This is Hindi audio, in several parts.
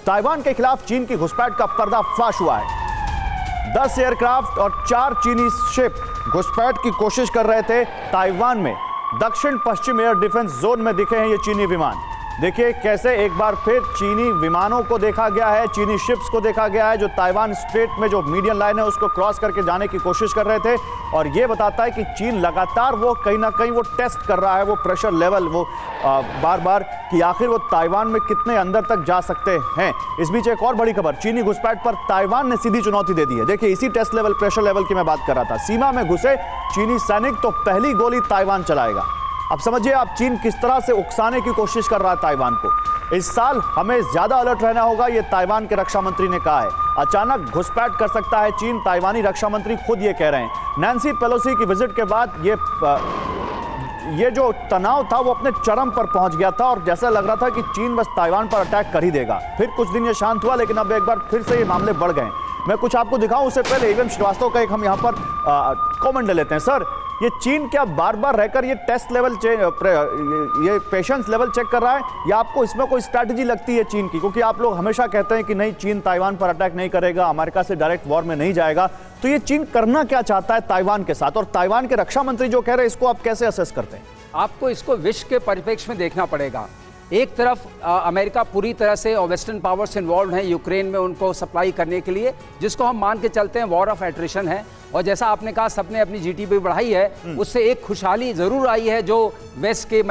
ताइवान के खिलाफ चीन की घुसपैठ का पर्दाफाश हुआ है। 10 एयरक्राफ्ट और 4 चीनी शिप घुसपैठ की कोशिश कर रहे थे ताइवान में। दक्षिण पश्चिम एयर डिफेंस जोन में दिखे हैं ये चीनी विमान। देखिए कैसे एक बार फिर चीनी विमानों को देखा गया है, चीनी शिप्स को देखा गया है जो ताइवान स्ट्रेट में जो मीडियम लाइन है उसको क्रॉस करके जाने की कोशिश कर रहे थे। और ये बताता है कि चीन लगातार वो कहीं ना कहीं वो टेस्ट कर रहा है, वो प्रेशर लेवल वो बार बार कि आखिर वो ताइवान में कितने अंदर तक जा सकते हैं। इस बीच एक और बड़ी खबर, चीनी घुसपैठ पर ताइवान ने सीधी चुनौती दे दी है। देखिए इसी टेस्ट लेवल प्रेशर लेवल की मैं बात कर रहा था। सीमा में घुसे चीनी सैनिक तो पहली गोली ताइवान चलाएगा। अब समझिए आप चीन किस तरह से उकसाने की कोशिश कर रहा है ताइवान को। इस साल हमें ज्यादा अलर्ट रहना होगा, ये ताइवान के रक्षा मंत्री ने कहा है। अचानक घुसपैठ कर सकता है चीन, ताइवानी रक्षा मंत्री खुद ये कह रहे हैं। नैन्सी पेलोसी की विजिट के बाद ये जो तनाव था वो अपने चरम पर पहुंच गया था और जैसा लग रहा था कि चीन बस ताइवान पर अटैक कर ही देगा। फिर कुछ दिन ये शांत हुआ, लेकिन अब एक बार फिर से ये मामले बढ़ गए। मैं कुछ आपको दिखाऊं उससे पहले एवं श्रीवास्तव का एक हम यहाँ पर कॉमेंट ले लेते हैं। सर, ये चीन क्या बार बार रहकर ये टेस्ट लेवल ये पेशेंस लेवल चेक कर रहा है, या आपको इसमें कोई स्ट्रैटेजी लगती है चीन की? क्योंकि आप लोग हमेशा कहते हैं कि नहीं, चीन ताइवान पर अटैक नहीं करेगा, अमेरिका से डायरेक्ट वॉर में नहीं जाएगा। तो ये चीन करना क्या चाहता है ताइवान के साथ? और ताइवान के रक्षा मंत्री जो कह रहे हैं इसको आप कैसे असेस करते हैं? आपको इसको विश्व के परिप्रेक्ष्य में देखना पड़ेगा। एक तरफ अमेरिका पूरी तरह से और वेस्टर्न पावर्स इन्वॉल्व हैं यूक्रेन में उनको सप्लाई करने के लिए, जिसको हम मान के चलते हैं वॉर ऑफ एट्रिशन है। और जैसा आपने कहा सबने अपनी जीडीपी बढ़ाई है, उससे एक खुशहाली जरूर आई है जो वेस्ट के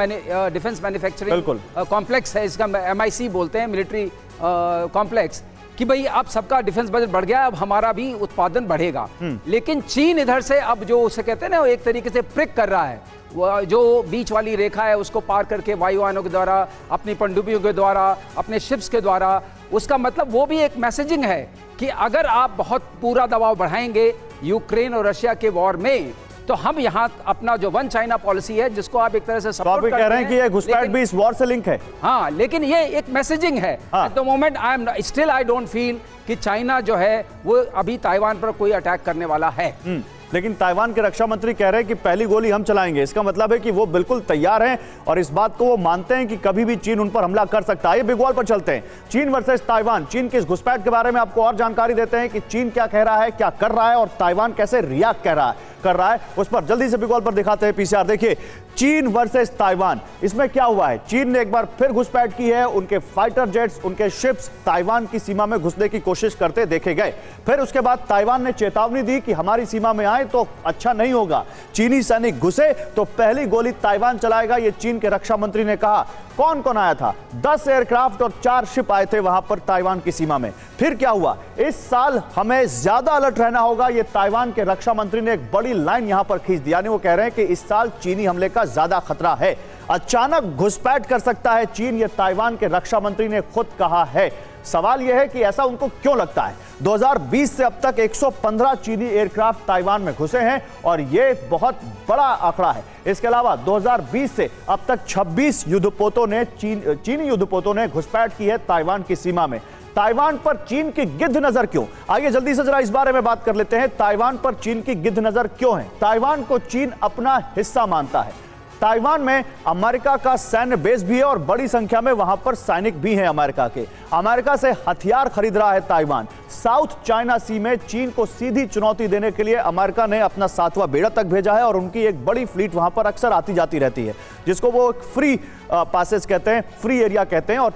डिफेंस मैन्युफैक्चरिंग कॉम्प्लेक्स है, इसका MIC बोलते हैं, मिलिट्री कॉम्प्लेक्स, कि भाई अब सबका डिफेंस बजट बढ़ गया, अब हमारा भी उत्पादन बढ़ेगा। लेकिन चीन इधर से अब जो उसे कहते हैं ना, एक तरीके से प्रिक कर रहा है, वो जो बीच वाली रेखा है उसको पार करके वायुयानों के द्वारा, अपनी पनडुब्बियों के द्वारा, अपने शिप्स के द्वारा। उसका मतलब वो भी एक मैसेजिंग है कि अगर आप बहुत पूरा दबाव बढ़ाएंगे यूक्रेन और रशिया के वॉर में, तो हम यहाँ अपना जो वन चाइना पॉलिसी है जिसको आप एक तरह से सपोर्ट कह रहे हैं कि ये घुसपैठ भी इस वॉर से लिंक है। हाँ, लेकिन ये एक मैसेजिंग है। At the moment I don't feel कि चाइना जो है वो अभी ताइवान पर कोई अटैक करने वाला है। लेकिन ताइवान के रक्षा मंत्री कह रहे हैं कि पहली गोली हम चलाएंगे। इसका मतलब है कि वो बिल्कुल तैयार हैं और इस बात को वो मानते हैं कि कभी भी चीन उन पर हमला कर सकता है। ये बिग वॉर पर चलते हैं, चीन वर्सेस ताइवान। चीन की इस घुसपैठ के बारे में आपको और जानकारी देते हैं कि चीन क्या कह रहा है, क्या कर रहा है और ताइवान कैसे रिएक्ट कर रहा है उस पर जल्दी से बिग वॉर पर दिखाते हैं पीसीआर। देखिए चीन वर्सेस ताइवान, इसमें क्या हुआ है? चीन ने एक बार फिर घुसपैठ की है। उनके फाइटर जेट्स, उनके शिप्स ताइवान की सीमा में घुसने की कोशिश करते देखे गए। फिर उसके बाद ताइवान ने चेतावनी दी कि हमारी सीमा में आए तो अच्छा नहीं होगा। चीनी सैनिक घुसे तो पहली गोली ताइवान चलाएगा, ये चीन के रक्षा मंत्री ने कहा। कौन कौन आया था? 10 एयरक्राफ्ट और 4 शिप आए थे वहां पर ताइवान की सीमा में। फिर क्या हुआ? इस साल हमें ज्यादा अलर्ट रहना होगा, ये ताइवान के रक्षा मंत्री ने एक बड़ी लाइन यहां पर खींच दी। यानी वो कह रहे हैं कि इस साल चीनी हमले का ज्यादा खतरा है, अचानक घुसपैठ कर सकता है चीन, ये ताइवान के रक्षा मंत्री ने खुद कहा है। सवाल यह है कि ऐसा उनको क्यों लगता है? 2020 से अब तक 115 चीनी एयरक्राफ्ट ताइवान में घुसे हैं और यह बहुत बड़ा आंकड़ा है। इसके अलावा 2020 से अब तक 26 युद्धपोतों ने चीनी युद्धपोतों ने घुसपैठ की है ताइवान की सीमा में। ताइवान पर चीन की गिद्ध नजर क्यों? आइए जल्दी से जरा इस बारे में बात कर लेते हैं। ताइवान पर चीन की गिद्ध नजर क्यों है? ताइवान को चीन अपना हिस्सा मानता है। ताइवान में अमेरिका का सैन्य बेस भी है और बड़ी संख्या में वहां पर सैनिक भी हैं अमेरिका के। अमेरिका से हथियार खरीद रहा है ताइवान। साउथ चाइना सी में चीन को सीधी चुनौती देने के लिए अमेरिका ने अपना 7वां बेड़ा तक भेजा है और उनकी एक बड़ी फ्लीट वहां पर अक्सर आती जाती रहती है, जिसको वो फ्री पासेज कहते हैं, फ्री एरिया कहते हैं, और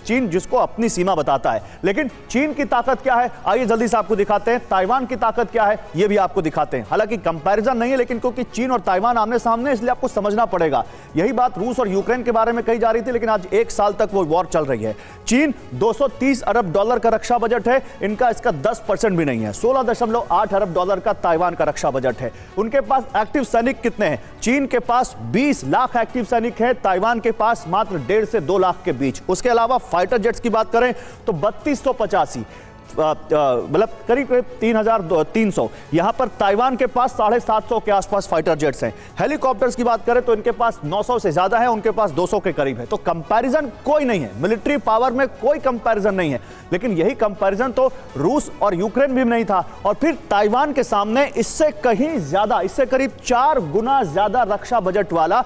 चीन जिसको अपनी सीमा बताता है। लेकिन चीन की ताकत क्या है? आइए जल्दी से आपको दिखाते हैं। ताइवान की ताकत क्या है ये भी आपको दिखाते हैं। हालांकि कंपैरिजन नहीं है, लेकिन क्योंकि चीन और ताइवान आमने सामने, इसलिए आपको समझना पड़ेगा। यही बात रूस और यूक्रेन के बारे में कही जा रही थी, लेकिन आज 1 साल तक वो वॉर चल रही है। चीन $230 अरब का रक्षा बजट है, इसका 10% भी नहीं है। $16.8 अरब का ताइवान का रक्षा बजट है। उनके पास एक्टिव सैनिक कितने हैं? चीन के पास 20 लाख एक्टिव सैनिक है, ताइवान के पास मात्र 1.5 से 2 लाख के बीच। उसके अलावा फाइटर जेट्स की बात करें तो 3285, मतलब करीब 3300। यहां पर ताइवान के पास 750 के आसपास फाइटर जेट्स हैं। हेलीकॉप्टर्स की बात करें तो इनके पास 900 से ज्यादा है, उनके पास 200 के करीब है। तो कंपैरिजन कोई नहीं है, मिलिट्री पावर में कोई कंपैरिजन नहीं है। लेकिन यही कंपैरिजन तो रूस और यूक्रेन भी नहीं था। और फिर ताइवान के सामने इससे कहीं ज्यादा, इससे करीब 4 गुना ज्यादा रक्षा बजट वाला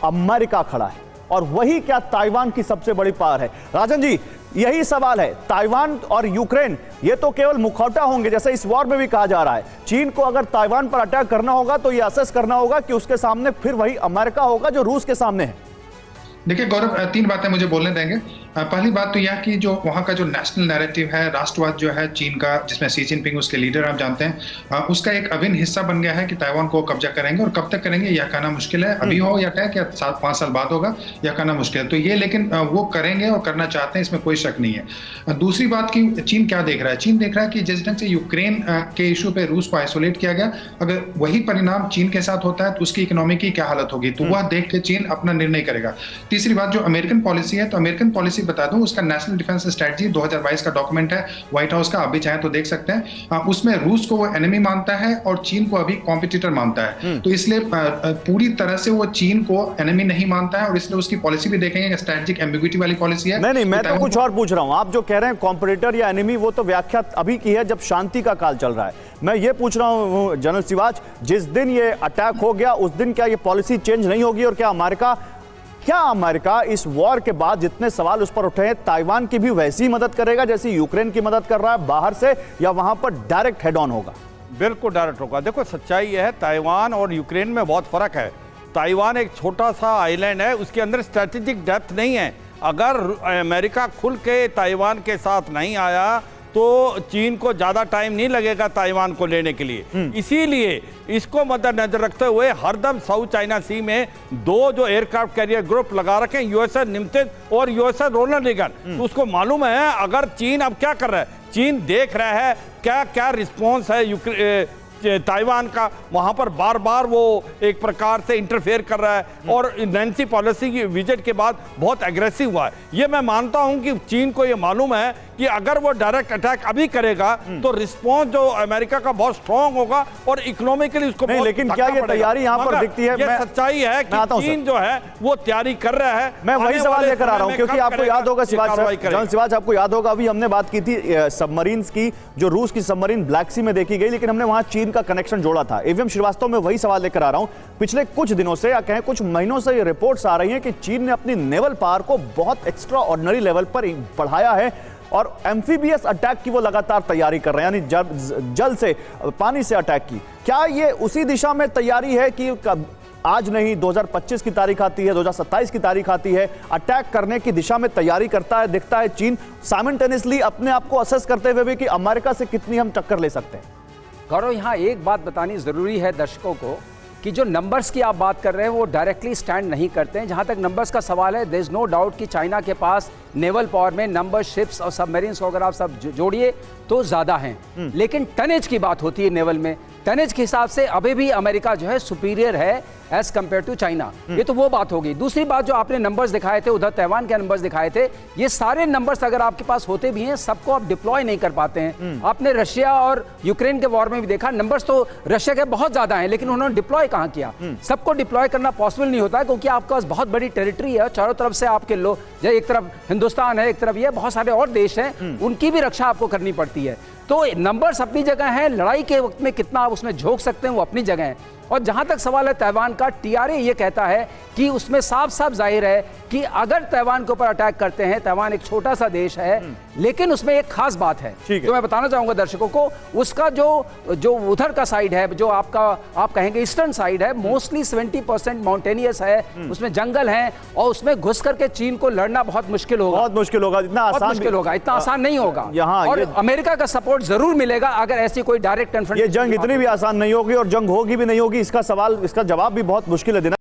अमेरिका खड़ा है। और वही क्या ताइवान की सबसे बड़ी पावर है? राजन जी, यही सवाल है। ताइवान और यूक्रेन ये तो केवल मुखौटा होंगे, जैसे इस वॉर में भी कहा जा रहा है। चीन को अगर ताइवान पर अटैक करना होगा तो ये असेस करना होगा कि उसके सामने फिर वही अमेरिका होगा जो रूस के सामने है। देखिए गौरव, 3 बातें मुझे बोलने देंगे। पहली बात तो यह कि जो वहाँ का जो नेशनल नैरेटिव है, राष्ट्रवाद जो है चीन का, जिसमें शी जिनपिंग उसके लीडर आप जानते हैं, उसका एक अभिन्न हिस्सा बन गया है कि ताइवान को कब्जा करेंगे, और कब तक करेंगे यह कहना मुश्किल है। अभी हो या अटैक या 5 साल बाद होगा, यह कहना मुश्किल है। तो ये लेकिन वो करेंगे और करना चाहते हैं, इसमें कोई शक नहीं है। दूसरी बात कि चीन क्या देख रहा है, चीन देख रहा है कि जिस ढंग से यूक्रेन के इशू पे रूस को आइसोलेट किया गया, अगर वही परिणाम चीन के साथ होता है तो उसकी इकोनॉमी की क्या हालत होगी, तो वह देख के चीन अपना निर्णय करेगा। तीसरी बात जो अमेरिकन पॉलिसी है, तो अमेरिकन पॉलिसी बता दूं, उसका नेशनल डिफेंस स्ट्रेटजी 2022 का डॉक्यूमेंट है व्हाइट हाउस का, आप भी चाहें तो देख सकते हैं। उसमें रूस को वो एनिमी मानता है और चीन को अभी कॉम्पिटिटर मानता है। तो इसलिए पूरी तरह से वो चीन को एनिमी नहीं मानता है, और इसलिए उसकी पॉलिसी भी देखेंगे स्ट्रेटेजिक एम्बिग्विटी वाली पॉलिसी है। नहीं, मैं तो कुछ और पूछ रहा हूं। आप जो कह रहे हैं कॉम्पिटिटर या एनिमी, वो तो व्याख्या अभी की है जब शांति का काल चल रहा है। मैं ये पूछ रहा हूं जनरल सिवाच, जिस दिन ये अटैक हो गया उस दिन क्या ये पॉलिसी चेंज नहीं होगी, और क्या अमेरिका इस वॉर के बाद जितने सवाल उस पर उठे हैं, ताइवान की भी वैसी मदद करेगा जैसी यूक्रेन की मदद कर रहा है बाहर से, या वहां पर डायरेक्ट हेड ऑन होगा? बिल्कुल डायरेक्ट होगा। देखो सच्चाई यह है, ताइवान और यूक्रेन में बहुत फर्क है। ताइवान एक छोटा सा आइलैंड है, उसके अंदर स्ट्रेटेजिक डेप्थ नहीं है। अगर अमेरिका खुल के ताइवान के साथ नहीं आया तो चीन को ज़्यादा टाइम नहीं लगेगा ताइवान को लेने के लिए। इसीलिए इसको मद्देनजर रखते हुए हरदम साउथ चाइना सी में 2 जो एयरक्राफ्ट कैरियर ग्रुप लगा रखे हैं, यूएसएस निमतिन और यूएसएस रोनाल्ड रीगन। तो उसको मालूम है अगर चीन अब क्या कर रहा है, चीन देख रहा है क्या क्या रिस्पॉन्स है ताइवान का, वहां पर बार बार वो एक प्रकार से इंटरफेयर कर रहा है, और नैन्सी पॉलिसी की विजिट के बाद बहुत एग्रेसिव हुआ है। ये मैं मानता हूं कि चीन को ये मालूम है कि अगर वो डायरेक्ट अटैक अभी करेगा तो रिस्पॉन्स जो अमेरिका का बहुत स्ट्रांग होगा और इकोनॉमिकली उसको नहीं, लेकिन क्या ये तैयारी यहां पर दिखती है? ये सच्चाई है कि चीन जो है वो तैयारी कर रहा है। मैं वही सवाल लेकर आ रहा हूं, क्योंकि आपको याद होगा सिवाच, आपको याद होगा अभी हमने बात की थी सबमरीन्स की, जो रूस की सबमरीन ब्लैक सी में देखी गई, लेकिन हमने वहां चीन का कनेक्शन जोड़ा था। एवीएम श्रीवास्तव में वही सवाल लेकर आ रहा हूं। पिछले कुछ दिनों से या कहें कुछ महीनों से ये रिपोर्ट्स आ रही हैं कि चीन ने अपनी नेवल पावर को बहुत एक्स्ट्रा ऑर्डिनरी लेवल पर बढ़ाया है, और एम्फीबियस अटैक की वो लगातार तैयारी कर रहे हैं, यानी जल से, पानी से अटैक की। क्या ये उसी दिशा में तैयारी है कि आज नहीं 2025 की तारीख आती है, 2027 की तारीख आती है, अटैक करने की दिशा में तैयारी करता है, दिखता है चीन साइमल्टेनियसली अपने आप को असेस करते हुए भी कि अमेरिका से कितनी हम टक्कर ले सकते हैं? गौरव, यहाँ एक बात बतानी ज़रूरी है दर्शकों को कि जो नंबर्स की आप बात कर रहे हैं वो डायरेक्टली स्टैंड नहीं करते हैं। जहाँ तक नंबर्स का सवाल है, देयर इज़ नो डाउट कि चाइना के पास नेवल पावर में नंबर शिप्स और सबमरीन्स को अगर आप सब जोड़िए तो ज़्यादा हैं, लेकिन टनेज की बात होती है नेवल में। टनेज के हिसाब से अभी भी अमेरिका जो है सुपीरियर है एज कंपेयर टू चाइना। ये तो वो बात होगी। दूसरी बात, जो आपने नंबर्स दिखाए थे, उधर ताइवान के नंबर्स दिखाए थे, ये सारे नंबर्स अगर आपके पास होते भी हैं, सबको आप डिप्लॉय नहीं कर पाते हैं। आपने रशिया और यूक्रेन के वॉर में भी देखा, नंबर्स तो रशिया के बहुत ज्यादा हैं, लेकिन उन्होंने डिप्लॉय कहाँ किया? सबको डिप्लॉय करना पॉसिबल नहीं होता है, क्योंकि आपके पास बहुत बड़ी टेरिटरी है, चारों तरफ से आपके लोग, जैसे एक तरफ हिंदुस्तान है, एक तरफ ये बहुत सारे और देश हैं, उनकी भी रक्षा आपको करनी पड़ती है। तो नंबर्स अपनी जगह हैं, लड़ाई के वक्त में कितना आप उसमें झोंक सकते हैं वो अपनी जगह है। और जहां तक सवाल है ताइवान का, टीआरए ये कहता है कि उसमें साफ साफ जाहिर है कि अगर ताइवान के ऊपर अटैक करते हैं, ताइवान एक छोटा सा देश है, लेकिन उसमें एक खास बात है जो मैं बताना चाहूंगा दर्शकों को। उसका जो उधर का साइड है, जो आप कहेंगे ईस्टर्न साइड है, मोस्टली 70% माउंटेनियस है, उसमें जंगल है, और उसमें घुस करके चीन को लड़ना बहुत मुश्किल होगा, इतना आसान नहीं होगा। और अमेरिका का सपोर्ट जरूर मिलेगा अगर ऐसी कोई डायरेक्ट कन्फ्रंटेशन। ये जंग इतनी भी आसान नहीं होगी, और जंग होगी भी नहीं होगी, इसका जवाब भी बहुत मुश्किल है देना।